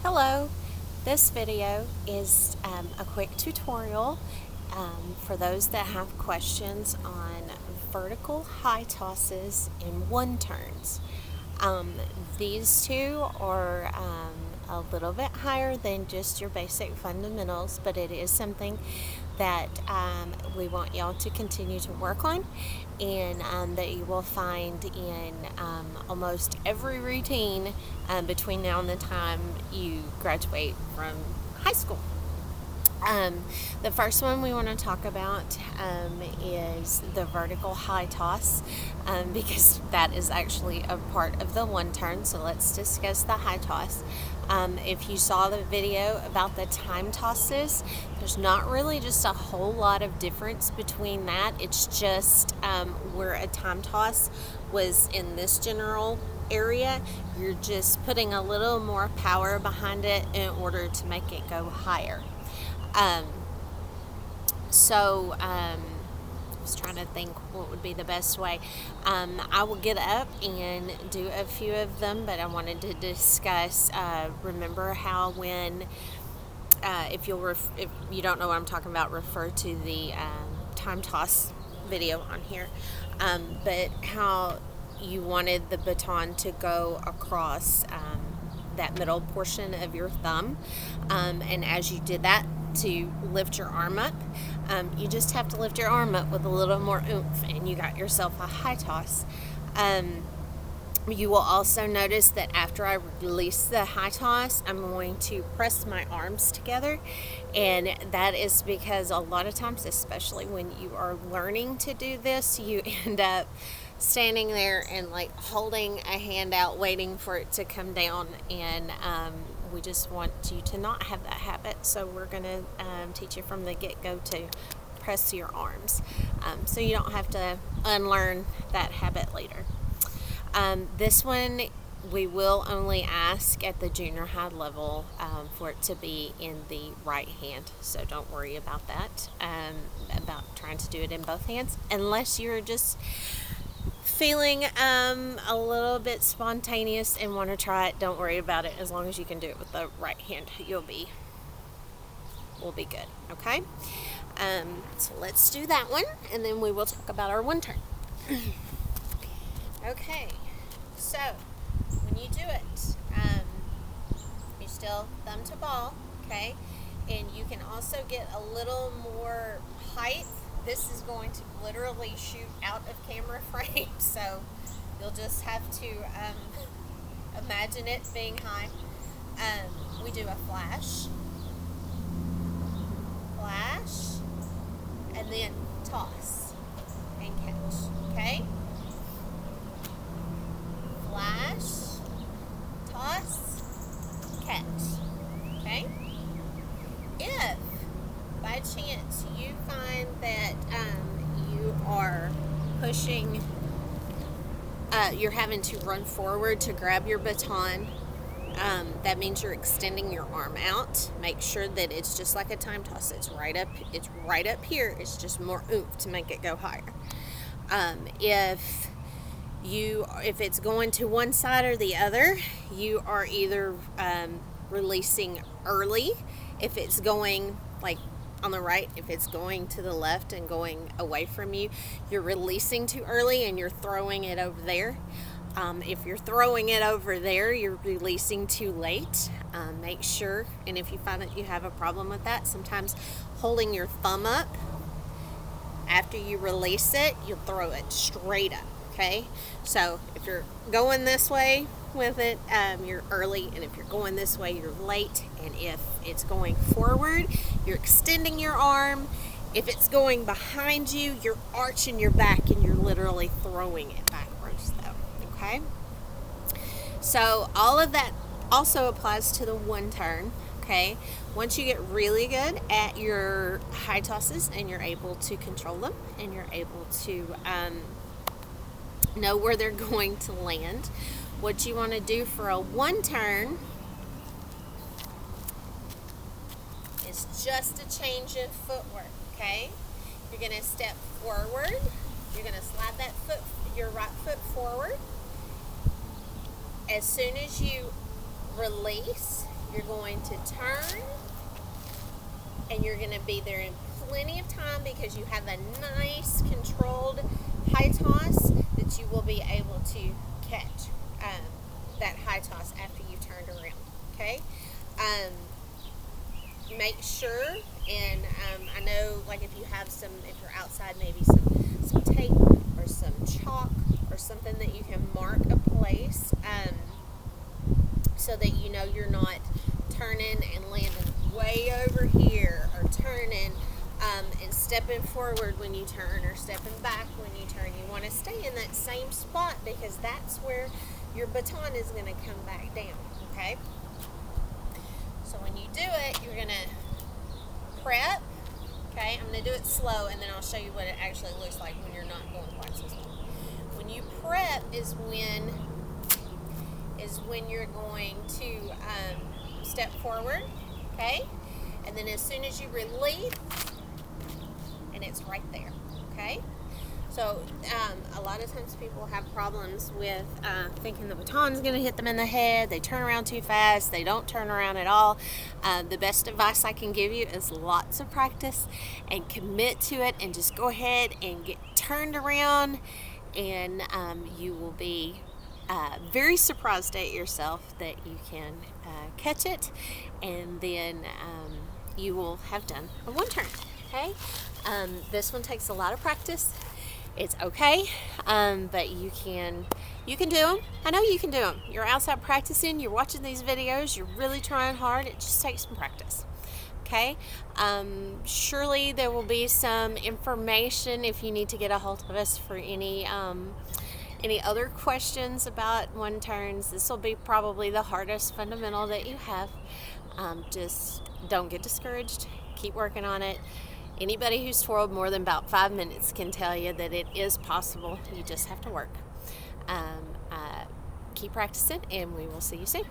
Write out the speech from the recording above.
Hello, this video is a quick tutorial for those that have questions on vertical high tosses and one turns. These two are a little bit higher than just your basic fundamentals, but it is something that we want y'all to continue to work on, and that you will find in almost every routine between now and the time you graduate from high school. The first one we want to talk about is the vertical high toss, because that is actually a part of the one turn. So let's discuss the high toss. If you saw the video about the time tosses, there's not really just a whole lot of difference between that. It's just where a time toss was in this general area, you're just putting a little more power behind it in order to make it go higher. I was trying to think what would be the best way. I will get up and do a few of them, but I wanted to discuss, remember how when, if you don't know what I'm talking about, refer to the time toss video on here, but how you wanted the baton to go across that middle portion of your thumb, and as you did that, to lift your arm up, you just have to lift your arm up with a little more oomph, and you got yourself a high toss. You will also notice that after I release the high toss, I'm going to press my arms together, and that is because a lot of times, especially when you are learning to do this, you end up standing there and like holding a hand out waiting for it to come down, and we just want you to not have that habit. So we're going to teach you from the get-go to press your arms, so you don't have to unlearn that habit later. This one we will only ask at the junior high level for it to be in the right hand, so don't worry about that, about trying to do it in both hands, unless you're just feeling a little bit spontaneous and want to try it. Don't worry about it. As long as you can do it with the right hand, we'll be good. Okay, so let's do that one, and then we will talk about our one turn. Okay, so when you do it, you still thumb to ball, okay, and you can also get a little more height. This is going to literally shoot out of camera frame, so you'll just have to imagine it being high. We do a flash, and then toss and catch, okay? Flash, toss, catch, okay? If by chance you find that you are pushing, you're having to run forward to grab your baton, that means you're extending your arm out. Make sure that it's just like a time toss. It's right up here. It's just more oomph to make it go higher. If it's going to one side or the other, you are either releasing early. If it's going like on the right, if it's going to the left and going away from you, you're releasing too early and you're throwing it over there. If you're throwing it over there, you're releasing too late. Make sure, and if you find that you have a problem with that, sometimes holding your thumb up after you release it, you'll throw it straight up. Okay, so if you're going this way with it, you're early, and if you're going this way, you're late. And if it's going forward, you're extending your arm. If it's going behind you, you're arching your back and you're literally throwing it backwards, though. Okay, so all of that also applies to the one turn. Okay, once you get really good at your high tosses and you're able to control them and you're able to know where they're going to land, what you want to do for a one turn is just a change of footwork. Okay, you're going to step forward, you're going to slide your right foot forward. As soon as you release, you're going to turn, and you're going to be there in plenty of time because you have a nice controlled high toss that you will be able to catch that high toss after you've turned around. Okay, make sure, and I know, like, if you have if you're outside, maybe some tape or some chalk or something that you can mark a place, so that you know you're not turning and landing way over here, or turning and stepping forward when you turn, or stepping back when you turn. You want to stay in that same spot because that's where your baton is going to come back down. Okay, so when you do it, you're going to prep. Okay, I'm going to do it slow, and then I'll show you what it actually looks like when you're not going quite so slow. When you prep is when you're going to step forward. Okay, and then as soon as you release, and it's right there. Okay, so a lot of times people have problems with thinking the baton's going to hit them in the head. They turn around too fast. They don't turn around at all. The best advice I can give you is lots of practice and commit to it, and just go ahead and get turned around, and you will be very surprised at yourself that you can catch it, and then you will have done a one turn. Okay, this one takes a lot of practice. It's okay, but you can do them. I know you can do them. You're outside practicing. You're watching these videos. You're really trying hard. It just takes some practice. Okay, surely there will be some information if you need to get a hold of us for any other questions about one turns. This will be probably the hardest fundamental that you have. Just don't get discouraged. Keep working on it. Anybody who's twirled more than about 5 minutes can tell you that it is possible. You just have to work. Keep practicing, and we will see you soon.